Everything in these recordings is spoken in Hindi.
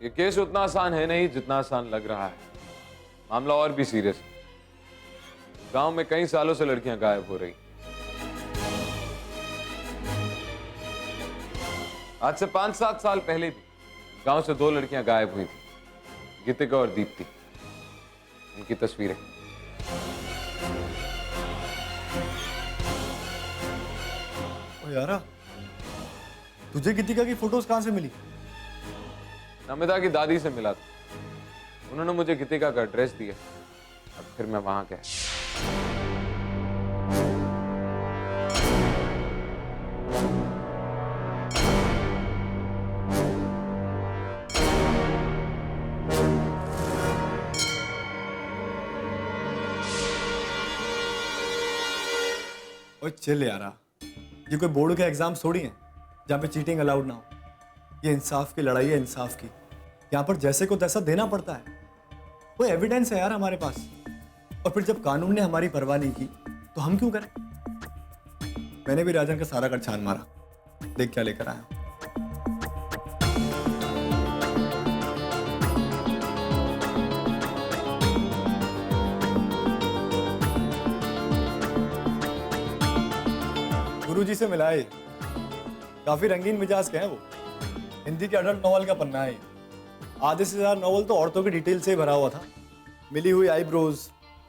ये केस उतना आसान है नहीं जितना आसान लग रहा है। मामला और भी सीरियस है। गांव में कई सालों से लड़कियां गायब हो रही। आज से 5-7 साल पहले भी गांव से 2 लड़कियां गायब हुई थी, गीतिका और दीप्ति। उनकी तस्वीरें। ओ यारा, तुझे गीतिका की फोटोज कहां से मिली? नमिता की दादी से मिला था। उन्होंने मुझे गीतिका का एड्रेस दिया। अब फिर मैं वहां गया। ओए चिल यारा, ये कोई बोर्ड के एग्जाम थोड़ी हैं जहाँ पे चीटिंग अलाउड ना हो। ये इंसाफ की लड़ाई है, इंसाफ की। यहाँ पर जैसे को तैसा देना पड़ता है। कोई एविडेंस है यार हमारे पास। और फिर जब कानून ने हमारी परवाह नहीं की तो हम क्यों करें? मैंने भी राजन का सारा कर छान मारा। देख क्या लेकर आया। गुरुजी से मिलाए। काफी रंगीन मिजाज के हैं वो। हिंदी के अडल्ट नॉवल का पन्ना है। आधे से ज्यादा नॉवल तो औरतों की डिटेल से ही भरा हुआ था। मिली हुई आईब्रोज,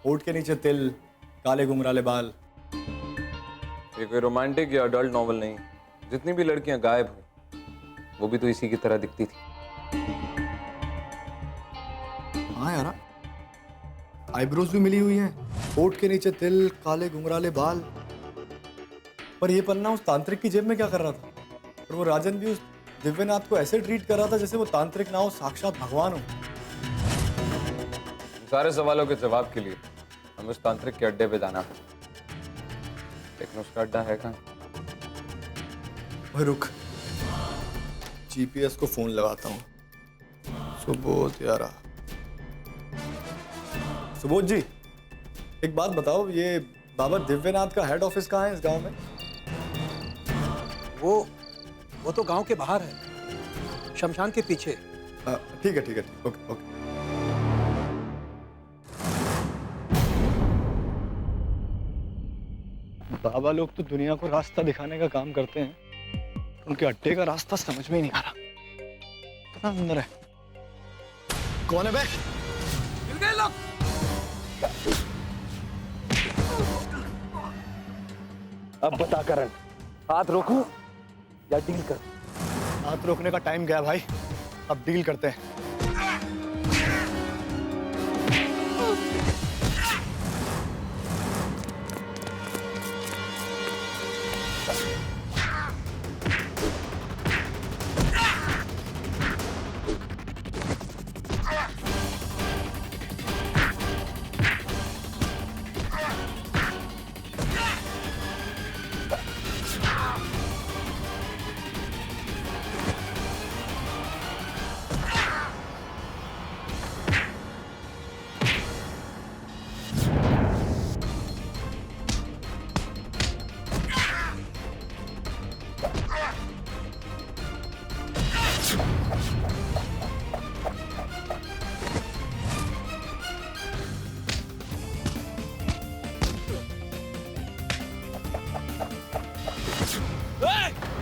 होठ के नीचे तिल, काले घुंघराले बाल। ये कोई रोमांटिक या अडल्ट नॉवल नहीं। जितनी भी लड़कियां गायब हुई वो भी तो इसी की तरह दिखती थी। हाँ यार, आईब्रोज भी मिली हुई हैं, होठ के नीचे तिल, काले घुंघराले बाल। पर ये पन्ना उस तांत्रिक की जेब में क्या कर रहा था? और वो राजन भी उस दिव्यनाथ को ऐसे ट्रीट कर रहा था जैसे वो तांत्रिक ना हो, साक्षात भगवान हो। इन सारे सवालों के जवाब के लिए हमें उस तांत्रिक के अड्डे पे जाना है। लेकिन उसका अड्डा है कहाँ? ओए रुक, जीपीएस को फोन लगाता हूँ। सुबोध यारा। सुबोध जी, एक बात बताओ, ये बाबा दिव्यनाथ का हेड ऑफिस कहाँ है इस गांव में? वो तो गांव के बाहर है, शमशान के पीछे। ठीक है, ओके ओके। बाबा लोग तो दुनिया को रास्ता दिखाने का काम करते हैं। उनके अड्डे का रास्ता समझ में ही नहीं आ रहा। कितना अंदर है? कौन है बे? मिल गए लोग। अब बता करण, हाथ रोकूं या डील कर? हाथ रोकने का टाइम गया भाई, अब डील करते हैं।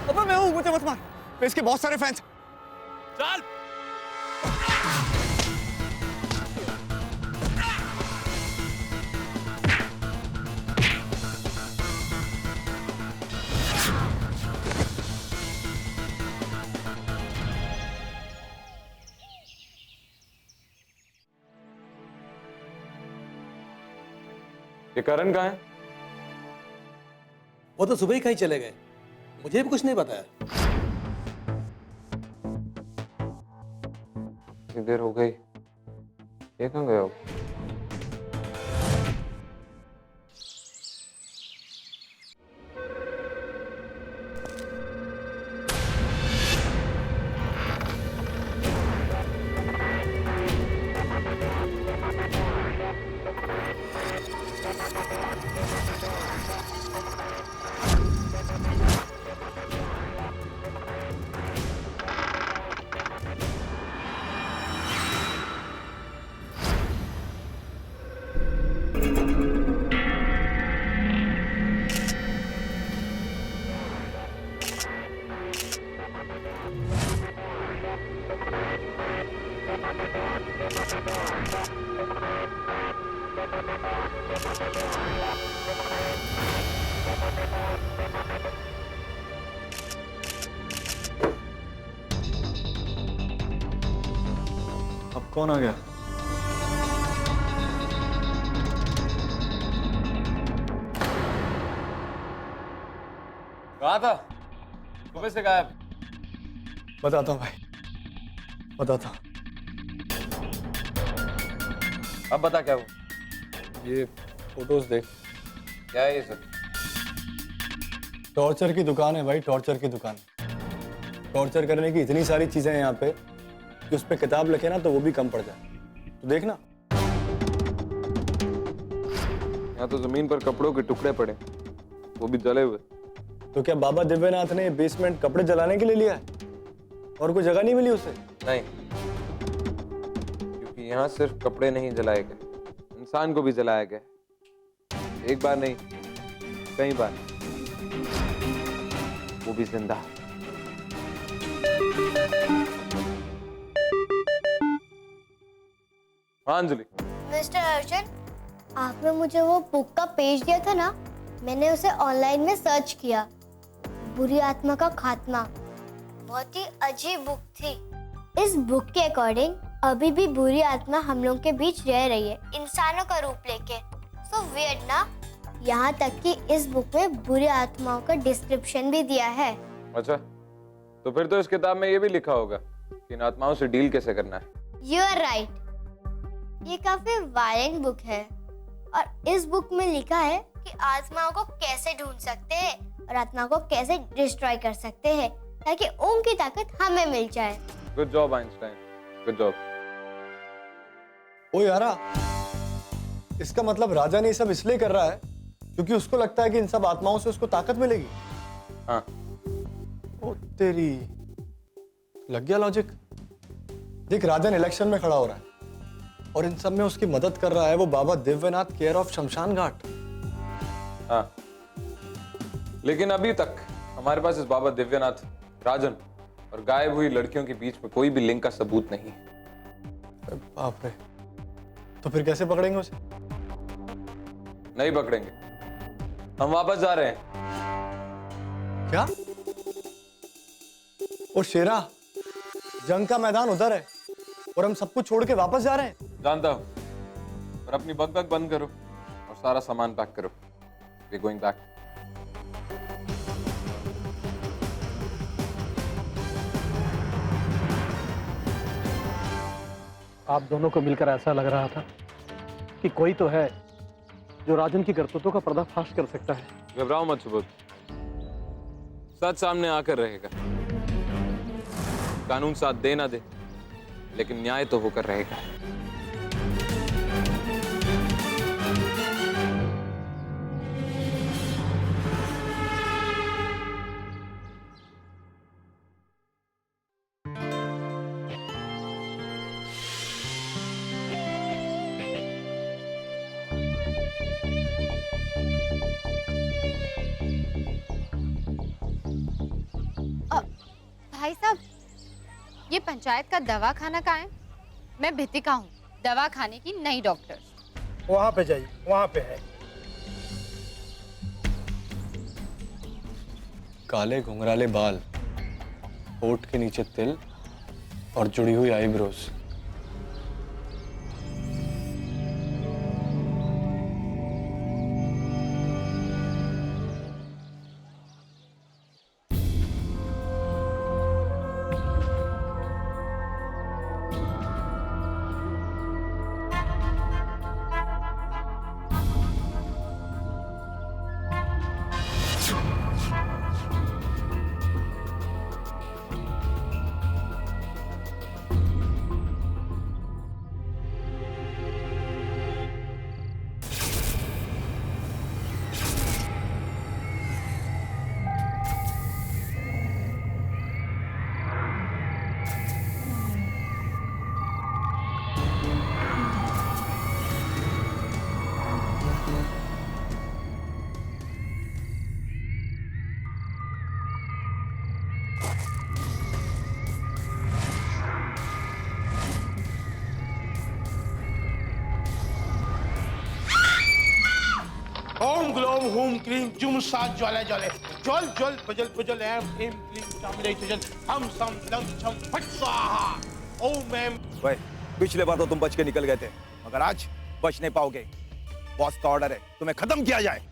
अबे मैं हूँ, मुझे मत मार। इसके बहुत सारे फैंस। चल। ये करण कहाँ है? वो तो सुबह ही कहीं चले गए, मुझे भी कुछ नहीं बताया। इतनी देर हो गई, ये कहाँ गए हो? अब कौन आ गया? कहाँ था? सुबह से गायब। बताता हूँ भाई, बताता हूँ। अब बता क्या वो? ये फोटोज देख। क्या है ये सब? टॉर्चर की दुकान है भाई, टॉर्चर की दुकान। टॉर्चर करने की इतनी सारी चीजें हैं यहाँ पे कि उस पे किताब लिखे ना तो वो भी कम पड़ जाए। तो देखना। यहाँ तो जमीन पर कपड़ों के टुकड़े पड़े, वो भी जले हुए। तो क्या बाबा दिव्यनाथ ने बेसमेंट कपड़े जलाने के लिए लिया है? और कोई जगह नहीं मिली उसे? नहीं, क्योंकि यहाँ सिर्फ कपड़े नहीं जलाए गए, इंसान को भी जलाया गया। एक बार नहीं, कई बार, वो भी जिंदा। हाँ अंजलि। मिस्टर अर्जुन, आपने मुझे वो बुक का पेज दिया था ना, मैंने उसे ऑनलाइन में सर्च किया। बुरी आत्मा का खात्मा, बहुत ही अजीब बुक थी। इस बुक के अकॉर्डिंग अभी भी बुरी आत्मा हम लोग के बीच रह रही है, इंसानों का रूप लेके। सो वियर्ड ना? यहाँ तक कि इस बुक में बुरी आत्माओं का डिस्क्रिप्शन भी दिया है। अच्छा, तो फिर तो इस किताब में ये भी लिखा होगा कि इन आत्माओं से डील कैसे करना है। You are right. ये काफी वायलेंट बुक है और इस बुक में लिखा है कि आत्माओं को कैसे ढूंढ सकते हैं और आत्मा को कैसे डिस्ट्रॉय कर सकते हैं ताकि उनकी ताकत हमें मिल जाए। Good job Einstein, good job. ओ यारा, इसका मतलब राजा ने ये सब इसलिए कर रहा है क्योंकि उसको लगता है कि इन सब आत्माओं से उसको ताकत मिलेगी। हाँ, ओ तेरी, लग गया लॉजिक। देख, राजन इलेक्शन में खड़ा हो रहा है और इन सब में उसकी मदद कर रहा है वो बाबा दिव्यनाथ, केयर ऑफ शमशान घाट। हाँ, लेकिन अभी तक हमारे पास इस बाबा दिव्यनाथ, राजन और गायब हुई लड़कियों के बीच में कोई भी लिंक का सबूत नहीं है। अरे बाप रे, तो फिर कैसे पकड़ेंगे उसे? नहीं पकड़ेंगे, हम वापस जा रहे हैं। क्या? ओ शेरा, जंग का मैदान उधर है और हम सब कुछ छोड़ के वापस जा रहे हैं। जानता हूं, पर अपनी बकबक बंद करो और सारा सामान पैक करो। We going back. आप दोनों को मिलकर ऐसा लग रहा था कि कोई तो है जो राजन की करतूतों का पर्दाफाश कर सकता है। घबराओ मत सुबोध, सच सामने आकर रहेगा। कानून साथ दे ना दे, लेकिन न्याय तो होकर रहेगा। भाई साहब, ये पंचायत का दवाखाना कहाँ है? मैं भितिका हूँ, दवाखाने की नई डॉक्टर। वहां पे जाइए, वहां पे है। काले घुंघराले बाल, होठ के नीचे तिल और जुड़ी हुई आईब्रोज। ओम ग्लोम हुम क्लीम जुम सा ज्वाला ज्वाले ज्वल ज्वल बजल बजल एम क्लीम क्लीम चामड़े चजल हम सम लंग छम फट स्वाहा ओम एम। भाई पिछले बार तो तुम बच के निकल गए थे, मगर आज बच नहीं पाओगे। बॉस का ऑर्डर है, तुम्हें खत्म किया जाए।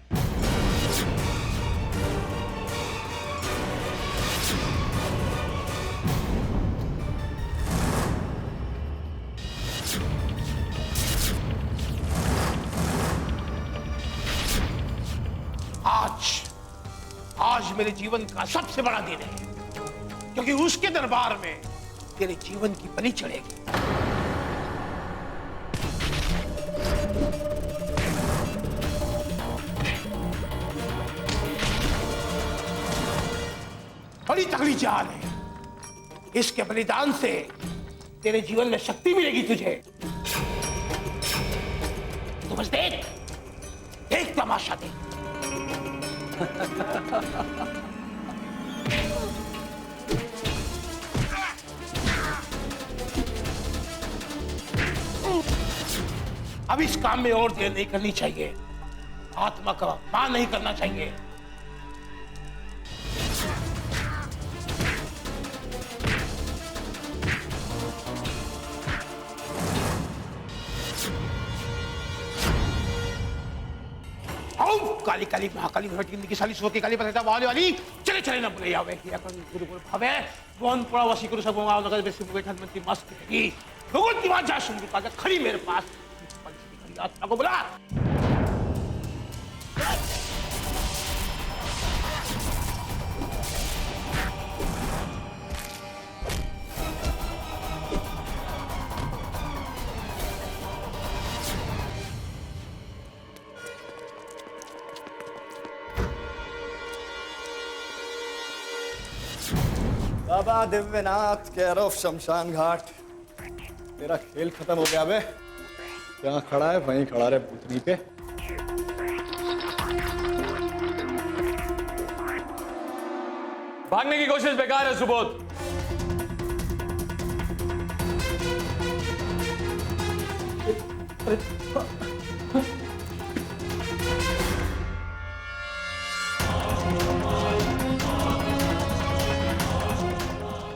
आज मेरे जीवन का सबसे बड़ा दिन है, क्योंकि उसके दरबार में तेरे जीवन की बलि चढ़ेगी। बड़ी तगड़ी चाल है, इसके बलिदान से तेरे जीवन में शक्ति मिलेगी तुझे। तो बस देख देख तमाशा देख। अब इस काम में और देर नहीं करनी चाहिए, आत्मा का अपमान नहीं करना चाहिए। काली काली महाकाली घटी की साली सोती काली पता वाले वाली चले चले ना बोले यावे कि अपन गुरु गुरु भावे कौन पड़ा वसी गुरु सब गांव नगर में सिर्फ बैठा मंत्री मस्त की भगवती मां जा सुन का खड़ी मेरे पास आत्मा को बुला। बाबा दिव्यनाथ केयर ऑफ शमशान घाट, तेरा खेल खत्म हो गया बे। जहाँ खड़ा है वहीं खड़ा रहे पुतली पे। भागने की कोशिश बेकार है सुबोध।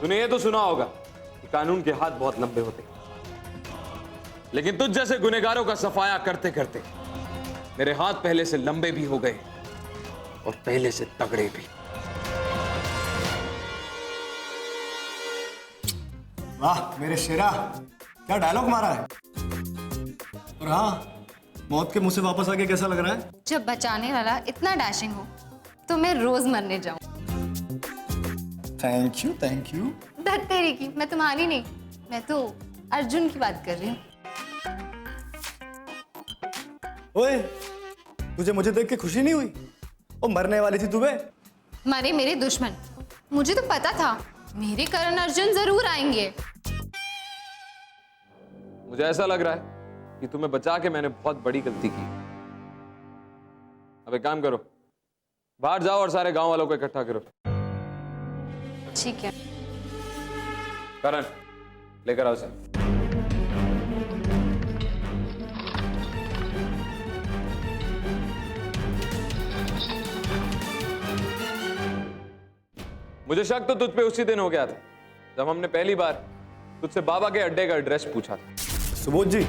तूने ये तो सुना होगा कि कानून के हाथ बहुत लंबे होते हैं, लेकिन तुझ जैसे गुनहगारों का सफाया करते करते मेरे हाथ पहले से लंबे भी हो गए और पहले से तगड़े भी। वाह मेरे शेरा, क्या डायलॉग मारा है। और हाँ, मौत के मुंह से वापस आके कैसा लग रहा है? जब बचाने वाला इतना डैशिंग हो तो मैं रोज मरने जाऊं। Thank you thank you. धत तेरी की, मैं तुम्हारी नहीं, मैं तो अर्जुन की बात कर रही हूँ। ओए, तुझे मुझे देख के खुशी नहीं हुई? ओ मरने वाली थी तू बे। मरे मेरे दुश्मन, मुझे तो पता था मेरे करण अर्जुन जरूर आएंगे। मुझे ऐसा लग रहा है कि तुम्हें बचा के मैंने बहुत बड़ी गलती की। अब एक काम करो, बाहर जाओ और सारे गांव वालों को इकट्ठा करो। ठीक है। करण, लेकर आओ सर। मुझे शक तो तुझ पे उसी दिन हो गया था जब हमने पहली बार तुझसे बाबा के अड्डे का एड्रेस पूछा था। सुबोध जी,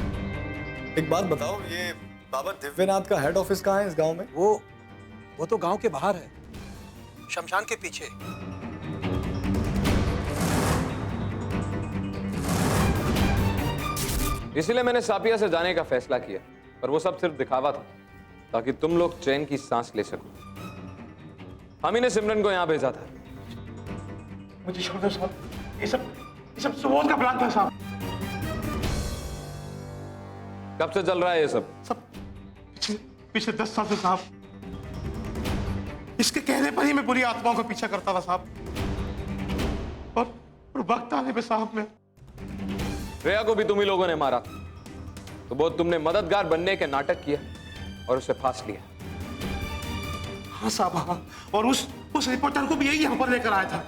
एक बात बताओ, ये बाबा दिव्यनाथ का हेड ऑफिस कहाँ है इस गांव में? वो तो गांव के बाहर है, शमशान के पीछे। इसीलिए मैंने सापिया से जाने का फैसला किया, पर वो सब सिर्फ दिखावा था ताकि तुम लोग चैन की सांस ले सको। हम ही ने सिमरन को यहाँ भेजा था। मुझे छोड़ दो साहब, ये सब सुबोध का प्लान था साहब। कब से चल रहा है ये सब? पिछले 10 साल से साहब। इसके कहने पर ही मैं बुरी आत्माओं का पीछा करता था साहब। और वक्त आने पे साहब मैं श्रेया को भी तुम ही लोगों ने मारा, तो बहुत तुमने मददगार बनने के नाटक किया और उसे फांस लिया। हाँ साहब हाँ, और उस रिपोर्टर को भी यही यहाँ पर लेकर आया था।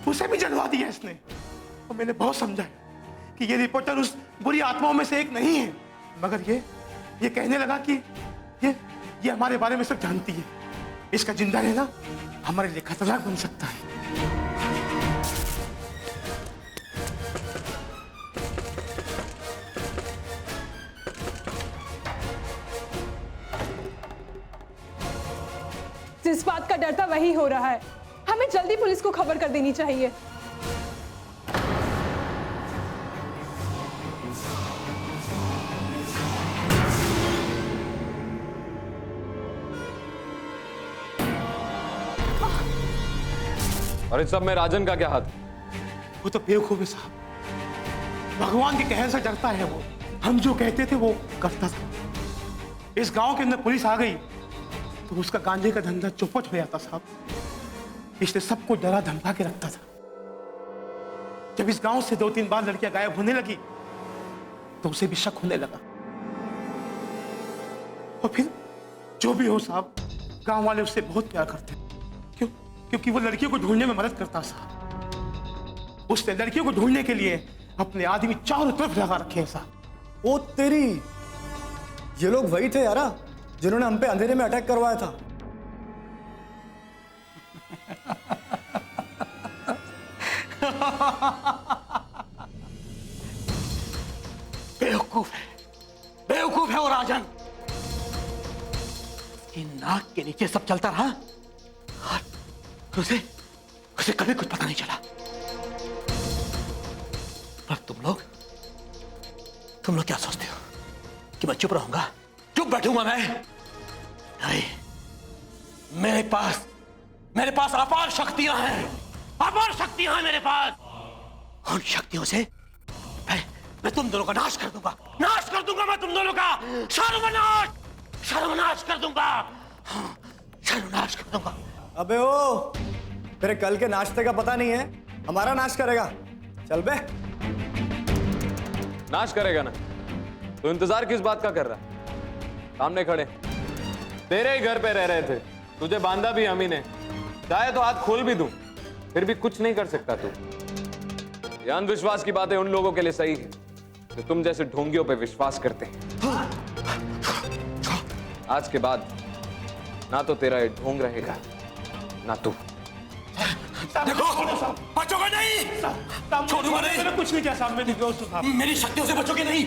उसे भी जलवा दिया इसने। और मैंने बहुत समझाया कि ये रिपोर्टर उस बुरी आत्माओं में से एक नहीं है, मगर ये कहने लगा कि ये हमारे बारे में सब जानती है। इसका जिंदा रहना हमारे लिए खतरनाक बन सकता है। जिस बात का डर था वही हो रहा है। हमें जल्दी पुलिस को खबर कर देनी चाहिए। और इस सब में राजन का क्या हाथ? वो तो बेवकूफ है साहब, भगवान के कहने से डरता है वो। हम जो कहते थे वो करता था। इस गांव के अंदर पुलिस आ गई तो उसका गांजे का धंधा चौपट हो जाता साहब, इसलिए सबको डरा धमका के रखता था। जब इस गांव से 2-3 बार लड़कियां गायब होने लगी तो उसे भी शक होने लगा। और फिर जो भी हो साहब, गांव वाले उससे बहुत प्यार करते हैं। क्यों? क्योंकि वो लड़कियों को ढूंढने में मदद करता साहब। उसने लड़कियों को ढूंढने के लिए अपने आदमी चारों तरफ लगा रखे हैं साहब। ओ तेरी, ये लोग वही थे यारा जिन्होंने हम पे अंधेरे में अटैक करवाया था। बेवकूफ है वो राजन। कि नाक के नीचे सब चलता रहा और उसे कभी कुछ पता नहीं चला। पर तुम लोग क्या सोचते हो कि मैं चुप रहूंगा, चुप बैठूंगा? मैं नहीं, मेरे पास अपार शक्तियां हैं, अपार शक्तियां हैं मेरे पास। उन शक्तियों से मैं तुम दोनों का नाश कर दूंगा मैं तुम दोनों का सर्वनाश कर दूंगा, सर्वनाश कर दूंगा। अबे ओ, तेरे कल के नाश्ते का पता नहीं है, हमारा नाश करेगा। चल बे। नाश करेगा ना तो इंतजार किस बात का कर रहा? सामने खड़े, तेरे ही घर पे रह रहे थे, तुझे बांधा भी हम ही ने। चाहे तो हाथ खोल भी दूं, फिर भी कुछ नहीं कर सकता तू। ये अंधविश्वास की बातें उन लोगों के लिए सही है जो तुम जैसे ढोंगियों पे विश्वास करते हैं। आज के बाद ना तो तेरा ये ढोंग रहेगा ना तू। देखो, बचोगे नहीं, छोड़ूंगा नहीं। मैंने कुछ नहीं किया साहब, मेरी दोस्त साहब। मेरी शक्तियों से बचोगे नहीं।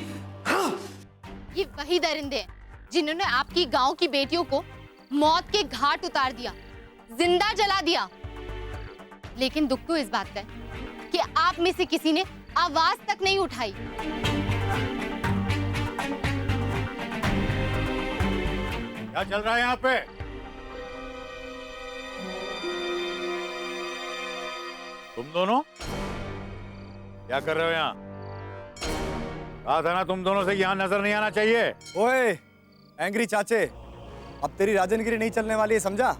ये वही दरिंदे हैं जिन्होंने आपकी गांव की बेटियों को मौत के घाट उतार दिया, जिंदा जला दिया। लेकिन दुख तो इस बात का है कि आप में से किसी ने आवाज तक नहीं उठाई। क्या चल रहा है यहाँ पे? तुम दोनों क्या कर रहे हो यहाँ? कहा था ना तुम दोनों से यहाँ नजर नहीं आना चाहिए। ओए एंग्री चाचे, अब तेरी राजनगिरी नहीं चलने वाली है, समझा?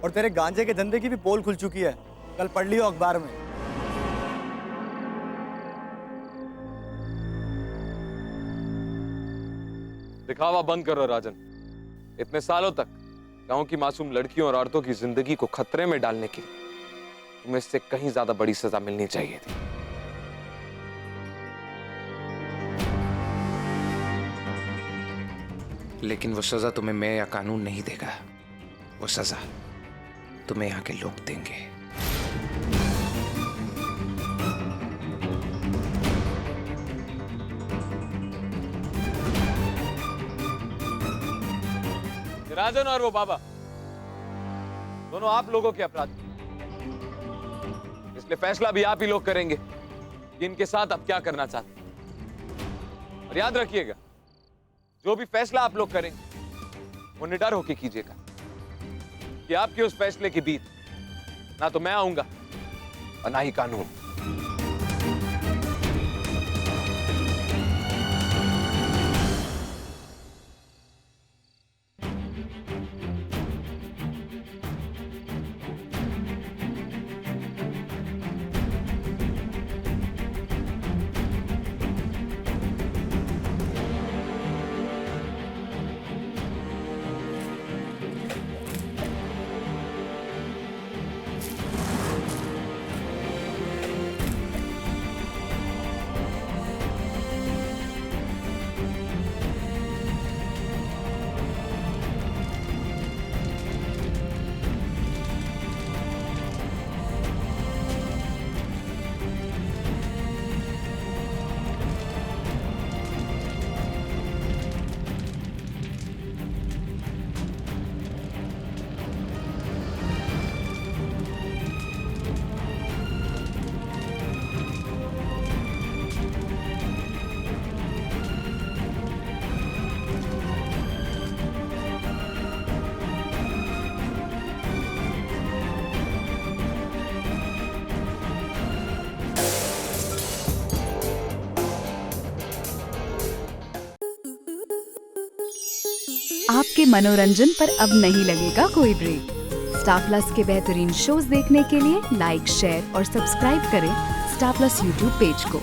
और तेरे गांजे के धंधे की भी पोल खुल चुकी है, कल पढ़ लियो अखबार में। दिखावा बंद करो राजन। इतने सालों तक गांव की मासूम लड़कियों और औरतों की जिंदगी को खतरे में डालने के लिए तुम्हें इससे कहीं ज्यादा बड़ी सजा मिलनी चाहिए थी। लेकिन वो सजा तुम्हें मैं या कानून नहीं देगा, वो सजा तुम्हें यहाँ के लोग देंगे। राजन और वो बाबा दोनों आप लोगों के अपराधी, इसलिए फैसला भी आप ही लोग करेंगे कि इनके साथ आप क्या करना चाहते हैं। और याद रखिएगा, जो भी फैसला आप लोग करेंगे वो निडर होके कीजिएगा कि आपके उस फैसले की बीत ना तो मैं आऊंगा और ना ही कानून। आपके मनोरंजन पर अब नहीं लगेगा कोई ब्रेक। स्टार प्लस के बेहतरीन शोज देखने के लिए लाइक, शेयर और सब्सक्राइब करें स्टार प्लस यूट्यूब पेज को।